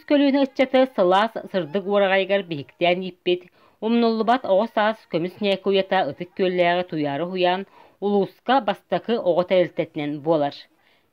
kölüğünü ıtçatı sılas sırdık uğrağaygar bihikten ipbet, umnullubat oğu sağız kömüs neyke uyata ıtık kölleğe tuyarı huyan, uluska bastakı oğu təliltetinen bolar.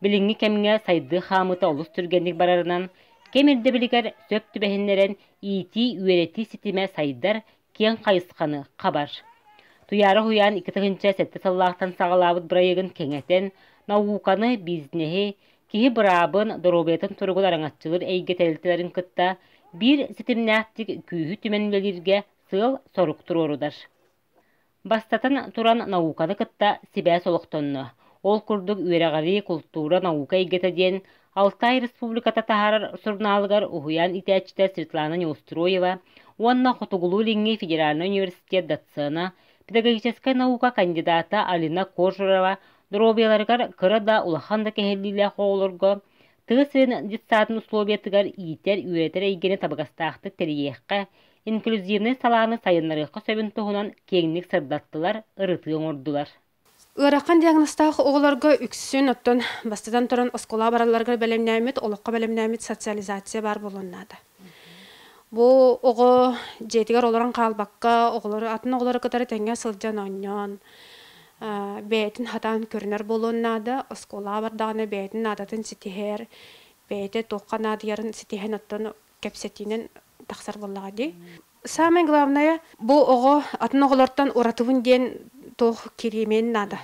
Bilingi kemine saydığı hamıta olus türgenlik bararınan, kemirde biliger söp tübehinleren iti üereti sitime saydar ken kayıskanı kabar. Tuyarı huyan iki tıgınca sette sallahtan sağalabıd bırayıgın kengeten, naukanı biznehi, kihi bırabın dorobetin turgul arangatçılır eyge təliltilerin kıtta, bir sitimnähtik kühü tümenvelirge sığıl soruktur orudar. Bastatan turan naukanı kıtta sibä soluqtonnu. Ol kurduk üeregari kultura nauka eyget diyen Altay Respublikata taharar surnalıgar uhuyan itaçta Svetlana Neustroyeva, Уонна Хотугулу-Линги Федеральный университет доцена, педагогическая наука кандидата Алина Кожурова, дробияларгар кырада улаханда кехеллиле хоолорго, тысын детсатын условиятыгар иитер үйретер эйгени табагастаахты териехка, инклюзивный саланы сайыннарыхқа сөбін туһунан кеңник сырдаттылар, ырытыын ордулар. Ыракан диагностах оголарга үксүн оттон бастадан туран оскола бараларга белемнәмит, олоққа белемнәмит социализация бар болуннада. Бу ого жетигер олоран калбакка, оголор атын оголор кытары теңге сылжан оннон. Бетин хатан көрнөр болуннада, оскола бардагына бетин адатын ситихер, бете тоққан адыярын ситихен оттон кепсетинен тақсар боллагади. Самое главное, бу ого атын оголортан уратыбын ден тох киримен нада.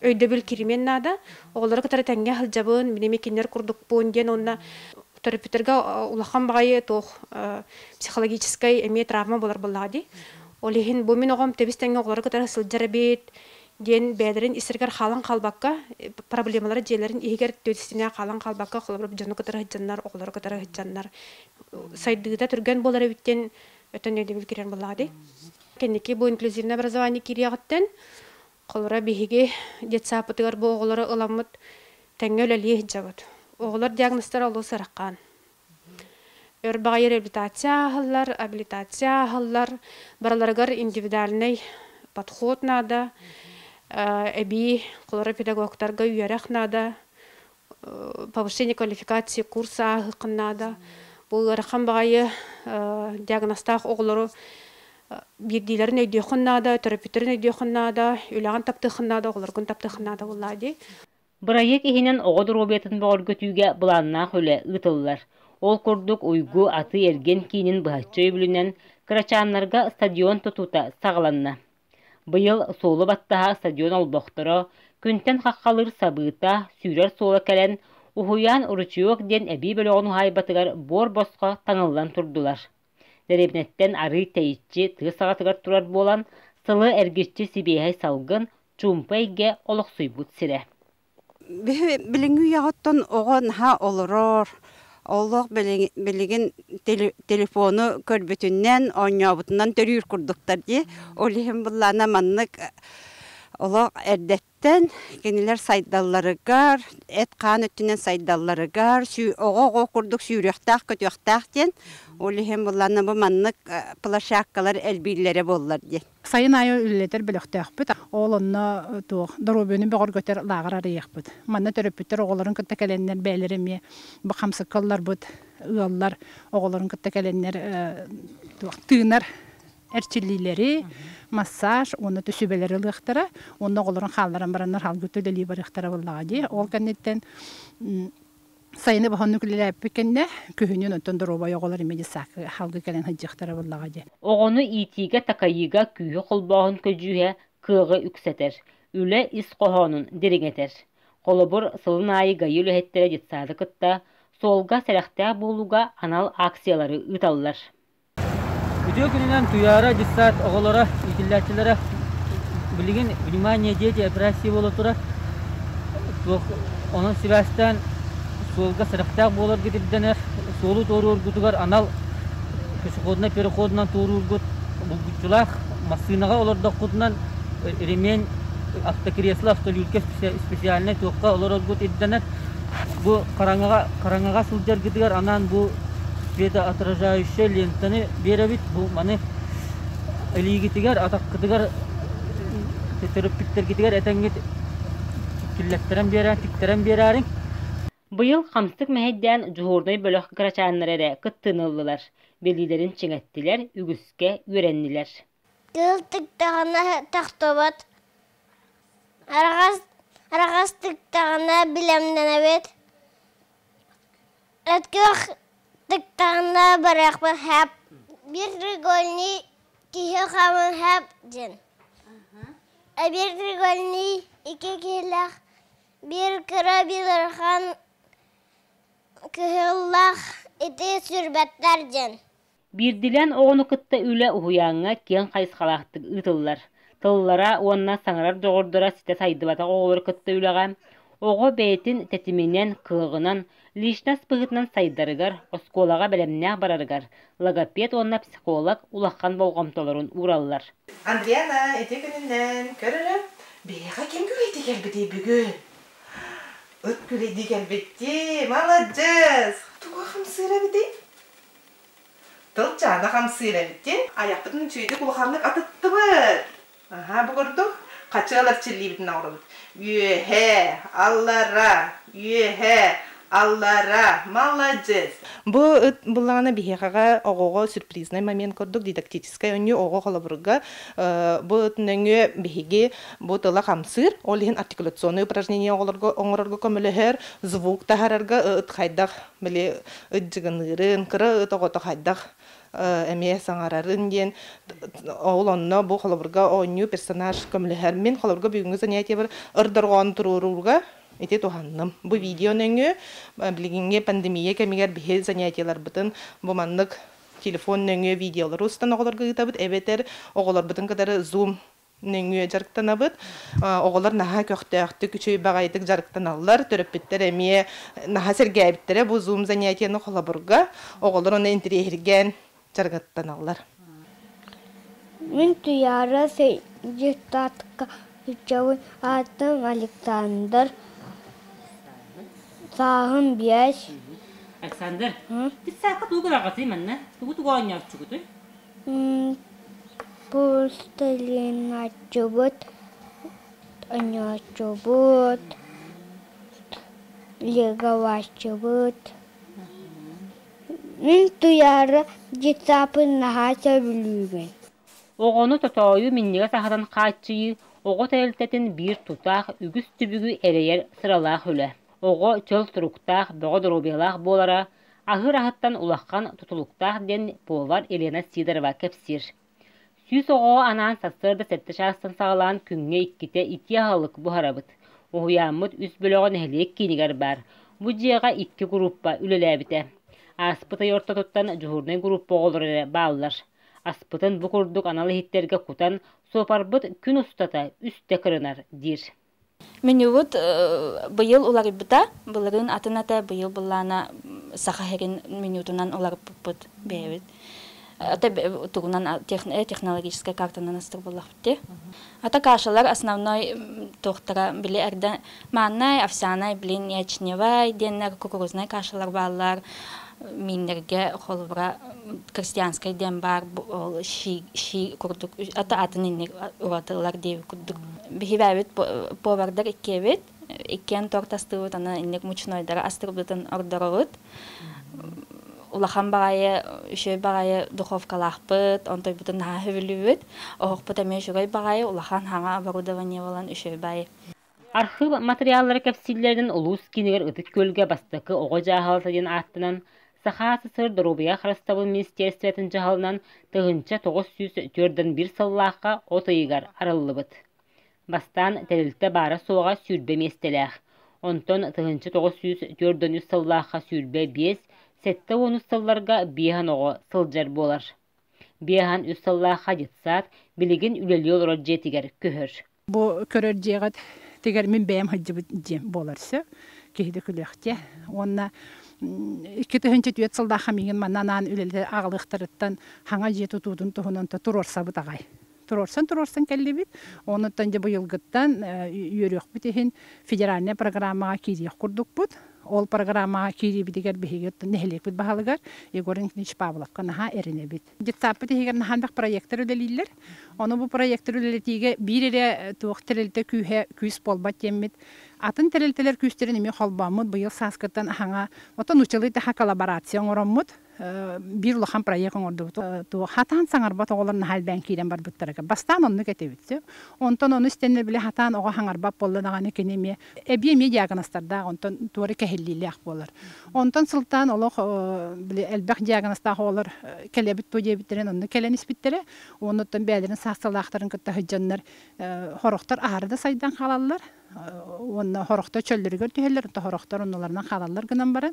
Өйдөбүл киримен нада. Оголор кытары теңге хылжабын, минеме кинер курдук бун ден онна терапевтерга улахан багайы тох психологической эме травма болар боллади. Олихин бу мен огом тебис теңге оголор кытары сылжарабет ден бедерин исергер халан калбакка проблемалары жерлерин игер төтүстүнө халан калбакка холбор жону кытары жаннар оголор кытары жаннар сайдыгыда түргөн болар биттен өтөн өйдөбүл кирен боллади. Кенники бу инклюзивное образование кириягыттен колора биһиги детсапытыгар бу оголору ыламмыт теңгөлөлие жабыт. Оголор диагносттар олу сыраккан. Өрбагай реабилитация хыллар, абилитация хыллар, бараларыгар индивидуальный подход надо, эби колора педагогтарга үйөрөк надо, повышение квалификации курса хыкын надо. Бу ыракан багайы диагносттах оголору бирдилерин өйдөкөн нада, терапевтерин өйдөкөн нада, үлөгөн таптыхын нада, оголоргун таптыхын нада буллади. Бырайык ихинен оҕодур обетин боғор көтүүгэ буланнаах үлэ ытыллар. Ол курдук уйгу аты эрген кийинин быһаччы өбүлүнен кырачааннарга стадион тутута сагаланна. Быйыл соолу баттаха стадион олбохторо, күнтен хаккалыр сабыыта, сүүрер сооло келен, ухуян уручуок ден эби бөлөгөн хайбатыгар бор боско таңыллан турдулар. Деребинеттен ары тейитчи тыысагатыгар турар болан сылы эргиччи сибиэхай салгын чумпайге олохсуйбут сире. Билингүү яготтон огон ха олорор. Олох билигин телефону көрбүтүннен оññообутунан төрүүр курдуктар ди. Олихим буллана маннык олох эрдеттен кенилер сайдалларыгар, эт каан өттүнен сайдалларыгар, ого курдук сүүрөктак көтөктак ден. Олихим буллана бу маннык плашаккалар элбиллере боллар ди. Сайын айы үллетер біліқтәқпіт. Олынна дұрубені бұғыр көтер лағырар еқпіт. Манна төрөппіттер оғыларын күтті кәленнер бәлеріме, бұл қамсыққалар бұд, ұғалар оғыларын күтті кәленнер тыынар әрчілілері, массаж, оны түсібелері лықтары, оны оғыларын қалларын баранар хал күтілі барықтары боллағады. Ол кәнеттен сайыны бұханны күлілі әппекенне күйінен өттен дұрубай оғылар емеді сақы халғы кәлен хыджықтары боллағады. Оғыны итиге такайыга күйі қолбағын көжühe кығы үксетер. Үлі ис қоғанын дереңетер. Қолыбыр сылын айы гайы үліхеттері детсады кытта, солға сәрәқті болуға анал акциялары ұталылар. Үтіе күнінен tuyara детсад оғылары, итілләтчілері білген внимание дети операции болу тұра. Оның себәстен солға сырықтақ болар кетірденер, солу тору үргітігер анал көшіқодына переходынан тору үргіт бұлгітчілақ масынаға оларда құдынан ремень автокресло, автолюльке специальный тоққа олар үргіт едденер. Бұл қараңаға сылдер кетігер анан бұл светоотражающая лентаны беребит, бұл маны әлігітігер, атаққытығер терапевттер кетігер әтәңгет кілләттерен берәрін, тіктерен берәрін. Быйыл хамстык мәһәддән жуһурдай бөлөх кырачааннары кыттыныллылар. Белилерин чиңәттиләр, үгүскә үөрәнниләр. Тылтыктағына тахтобат. Арағастыктағына билемденебет. Әткөк тыктағына барақпын хәп. Bir тригольни кихе хамын хәп ден. Bir тригольни ике килах. Bir кыра билерхан кыһыллах ити сүрбәттәр ден. Бирдилен оғыны кытта үлі уһуяңа кен қайысқалақтық ұтылылар. Тыллара онна саңарар жоғырдыра сите сайдыбата оғылыр кытта үліға. Оғы бәйтін тәтіменен, кылғынан, лишнас пығытынан сайдарыгар, осколаға бәлемнәк барарыгар. Логопед онна психолог улаққан болғамтоларын уралылар. Андриана, эти күнінен көрірі, бейға кем көрейді келбеде бүгін? Өт көрейді келбетте, молодец! Туға қымсыра беді? Тыл жаны қамсыра беді? Аяқпытын чүйді құлғамдық атытты бұд. Аха, бұғырдық. Қачығалар черлей бітін ауыры бұд. Үйе, аллара, молодец! Бұлағына бейхаға оғуға сюрпризный момент көрдік, дидактическай өңі оғы қолабырға. Бұл өтініңі бейге бұл тыла қамсыр, олығын артикуляционный упражнение оңырарға көмілігер, звук тахарарға ұт қайдақ, біле ұт жығынырын, кірі ұт оғыты қайдақ әме саңарарын ден. Ол онына бұл қолабырға оңы персонаж көмілігер. Мен қолабырға бүгінгі занятия бір ұрдырған тұрурға ити туханным. Бу видеоныңы билгенге пандемия кемигер бихе занятиялар бытын бу мандык телефонныңы видеолар устан оголорга гытабыт эбетер оголор бытын кадары зум ныңы жарыктанабыт. Оголор наха көктөктү күчөй багайтык жарыктаналлар, төрөппеттер эме наха сергәбиттере бу зум занятияны холабырга оголор оны интерьерген жарыктаналлар. Мен туяра сеҗтатка үчәү атым Александр. Сағын бияш. Александр, біз сақы туғыр ағасы мәнне? Туғы ойнап чүгіді? Пустылин ачыбыт, anya ачыбыт, легава ачыбыт. Мен туяры жетапын наға сәбілуген. Оғыны тұтауы меннеге сақадан қачıyı, оғы тәлтетін бір тұтақ, үгіс түбігі әрейер сыралақ үлі. Оғы чөл тұруқтақ, бұғы дұрубелақ болара, ағыр ағыттан улаққан тұтылықтақ ден болар Елена Сидорова кәпсір. Сүйіс оғы анан састырды сәтті шағыстан сағылан күнге иккете ити ағылық бұхарабыт. Оғыямыд үс бөліғын әлек кейнігер бар. Бұ жиға 2 группа үлеләбіті. Аспыты орта тұттан жүхірнен группа оғылыры бағылар. Аспытын бұ күрдік аналы хиттерге құтан сопарбыт күн ұстата үсті кірінар дир. Меню вот быйыл улар бита, буларын атыната быйыл буллана сахарин менютунан улар пут бевит. Ата тугунан технологическая картанан астыр буллах бите. Ата кашалар основной тохтара били эрдә маннай, овсяной, блин, ячневай, деннер кукурузный кашалар баллар. Минерге холбра крестьянской дем бар ши курдук ата атынын уратылар деп курдук бихибавит повардар иккевит иккен тортастыбыт ана иннек мучнойдар астырбытын ордорот улахан багае үшөй багае духовкалахпыт онтой бутын хавилүбүт охпыт эме шугай багае улахан хаңа оборудование болан үшөй бай. Архив материаллары кәпсиллерден улус кинегер ытык көлге бастакы ого жахалса ден аттынан Сахасы сыр дұрубия қырыстабыл министерстветін жағалынан тұғынша 904-1 сыллаққа отыйығар арылыбыт. Бастан тәлілті бары соға сүрбе местеләқ. Онтон тұғынша 904-1 сыллаққа сүрбе 5, сәтті 10 сылларға бейхан оғы сылжар болар. Бейхан 3 сыллаққа жетсат, білігін үлелі олар жетігер көхір. Бұл көрір жеғат тегер мен бәйім хыджы боларсы, кейді күліқте. Онна 2-3 сылдаха меген мананан үлелі ағылықтырыттан хаңа жету тудын тұхынанта тұрорса бұтағай. Тұрорсан кәлі бит. Оныттан же бұйылғыттан үйерек бітеген федеральная программаға кейдек құрдық бұд. Ол программаға кейде бітегер бігегеттен нәхелек біт бағалығар. Егорын кінеш пабылыққа наға әріне бит. Жетсап бітегер наханбақ проекттер үлелілер. Оны бұл проекттер үлелетеге бір ере туық тірілді күйс болбат еммет. Атын терелтелер күстерин эми холбамыт быйыл саскыттан ахаңа отон учылы таха коллаборация оңороммут бир улахан проект оңорду ту хатан саңарбат оголорун халбан кирен бар буттарга бастан онну кетебитсе онтон ону стенне биле хатан ого хаңарбап болланаганы кенеме эби ми диагностарда онтон туары кехиллилек болор онтон сылтан олох биле элбек диагноста олор келебит бу дебиттерен онну келен испиттере онуттан бәлерин саксалактарын кытта хыжаннар хорохтар ахарда сайдан халаллар онна хорохта чөллөргөр түһеллер хорохтар оннолардан халаллар гынан бара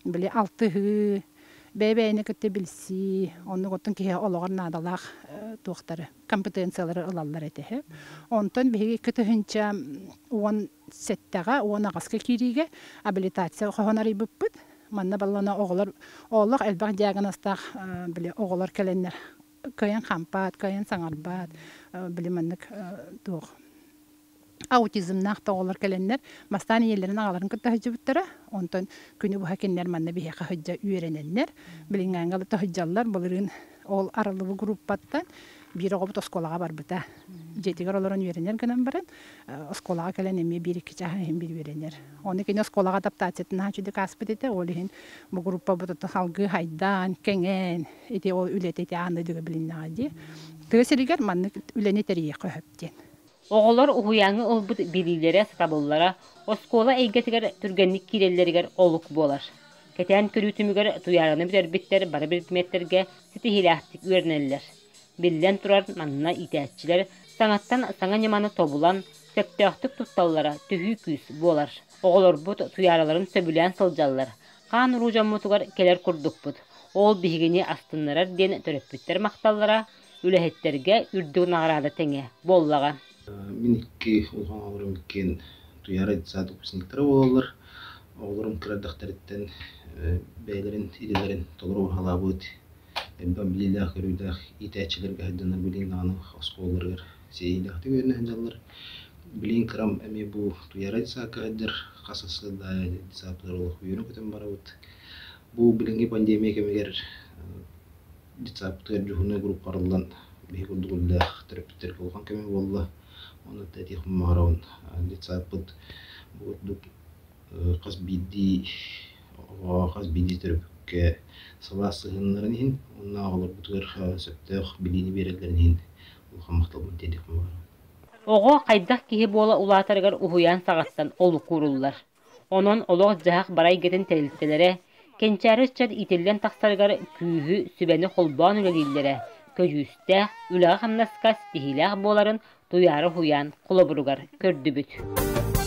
биле 6 бәбәйне көтте билси, онны готтон кие ологор надалах туохтары, компетенциялары ылаллар этеһе. Онтон биһиги көтөһүнчә он сеттага, он агаска кириге абилитация хонары буппут. Манна баллана оголор, олог элбак диагностах биле оголор келеннер. Кайын хампат, кайын саңарбат, биле маннык туох. Аутизмнах тоголор келеннер мастани еллерин агаларын кытта хыжыбыттара онтон күнү бу хакеннер манна бихе хыжа үйрененнер билингангалы тохыжаллар булырын ол аралыгы группаттан бир огобут осколага барбыта жетигер олорун үйренер гынан баран осколага келен эми бир iki жаха hem бир үйренер оны кен осколага адаптациятын хачыды каспытыта олин бу группа бутут халгы хайдан кенген эти ол үлетети андыгы билиннади төсеригер манны үлени терие көһөптен. Оғылар уһуяңы олбут билилere сатаболлара, оскола эйгетигер түргенник киреллеригер олук болар. Кетен көрүтүмүгер туяраны битербиттер бары билметтерге ситихилахтик үйренеллер. Биллен турар манна итәччилер саңаттан саңа неманы тобулан сөптөктүк тутталлара түһүү күс болар. Оғылар бут туяраларын сөбүлән сылжаллар. Кан ружаммутугар келер курдукпут. Ол бигини астыннарар ден төрөппүттер макталлара, үлехеттерге үрдүгүн агырада теңе боллага. Миникки улган авырым кен туяра саат выпускниктары болалар. Олорум кырдактарыттан бәйлерин, идилерин толору халабыт. Бам билилах көрүдах итәчилерге хадданар билин аны осколларга сейилахты көрүнөн жаллар. Билин крам эми бу туяра саакадыр касасы да дисаплар уюну көтөн барабыт. Бу билинги пандемия кемегер дисаптыр жуһуна группарлан бейгулдулах терапевттер болгон кеме болла. Оны тәтих мараун дисапт бу касбиди терапевтке саласыгыннарын хин, онна алып бутыр сөптөх билини берелерин хин. Бу хамакталбын тәтих мара. Ого кайдак киһи бола улаатаргар уһуян сагаттан олу куруллар. Онон олог жаак барай гетин телилтелере, кенчәрүччәр ителлен тахсаргар күйүһү сүбәне холбан үлелилере, көжүстә үләгә хамнаска стихилах боларын туяры хуян кулобуругар көрдүбүт.